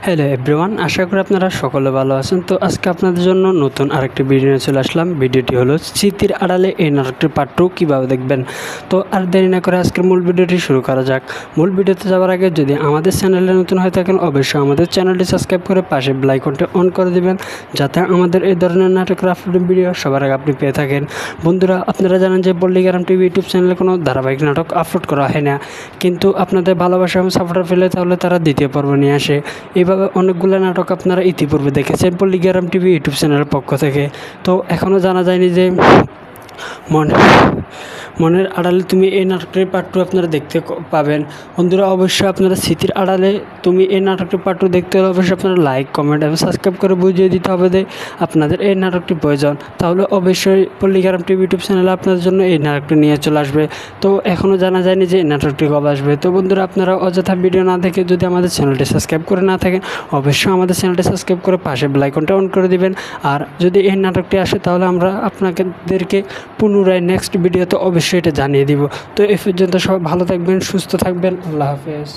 Hello everyone, আশা করি আপনারা সকলে ভালো আছেন। তো আজকে আপনাদের জন্য নতুন আরেকটি ভিডিও নিয়ে চলে আসলাম। ভিডিওটি হলো স্মৃতির আড়ালে এই নাটকটির পার্ট 2 কীভাবে দেখবেন। তো আর দেরি না করে আজকের মূল ভিডিওটি শুরু করা যাক। মূল ভিডিওতে যাওয়ার আগে যদি আমাদের চ্যানেলে নতুন হয়ে থাকেন অবশ্যই আমাদের চ্যানেলটি সাবস্ক্রাইব করে পাশে বেল আইকনটি অন করে দিবেন, যাতে আমাদের এই ধরনের নাটকের আপলোড ভিডিও সবার আগে আপনি পেয়ে থাকেন। বন্ধুরা, আপনারা জানেন যে পল্লিগ্রাম টিভি ইউটিউব চ্যানেলে কোনো ধারাবাহিক নাটক আপলোড করা হয় না, কিন্তু আপনাদের ভালোবাসা এবং সাপোর্টার পেলে তাহলে তারা দ্বিতীয় পর্ব নিয়ে আসে। এইভাবে অনেকগুলো নাটক আপনারা ইতিপূর্বে দেখেছেন পল্লিগ্রাম টিভি ইউটিউব চ্যানেলের পক্ষ থেকে। তো এখনও জানা যায়নি যে মনের আড়ালে তুমি এই নাটকটির পার্ট 2 আপনারা দেখতে পাবেন। বন্ধুরা, অবশ্যই আপনারা স্মৃতির আড়ালে তুমি এই নাটকটির পার্ট 2 দেখতে হলে অবশ্যই আপনারা লাইক, কমেন্ট এবং সাবস্ক্রাইব করে বুঝিয়ে দিতে হবে যে আপনাদের এই নাটকটি প্রয়োজন। তাহলে অবশ্যই পল্লিগ্রাম টিভি ইউটিউব চ্যানেলে আপনাদের জন্য এই নাটকটি নিয়ে চলে আসবে। তো এখনও জানা যায়নি যে এই নাটকটি কবে আসবে। তো বন্ধুরা, আপনারা অযথা ভিডিও না দেখে যদি আমাদের চ্যানেলটি সাবস্ক্রাইব করে না থাকেন অবশ্যই আমাদের চ্যানেলটি সাবস্ক্রাইব করে পাশে বেল আইকনটা অন করে দিবেন। আর যদি এই নাটকটি আসে তাহলে আমরা আপনাদেরকে পুনরায় নেক্সট ভিডিওতে অবশ্যই এটা জানিয়ে দিব। তো এই পর্যন্ত সবাই ভালো থাকবেন, সুস্থ থাকবেন। আল্লাহ হাফেজ।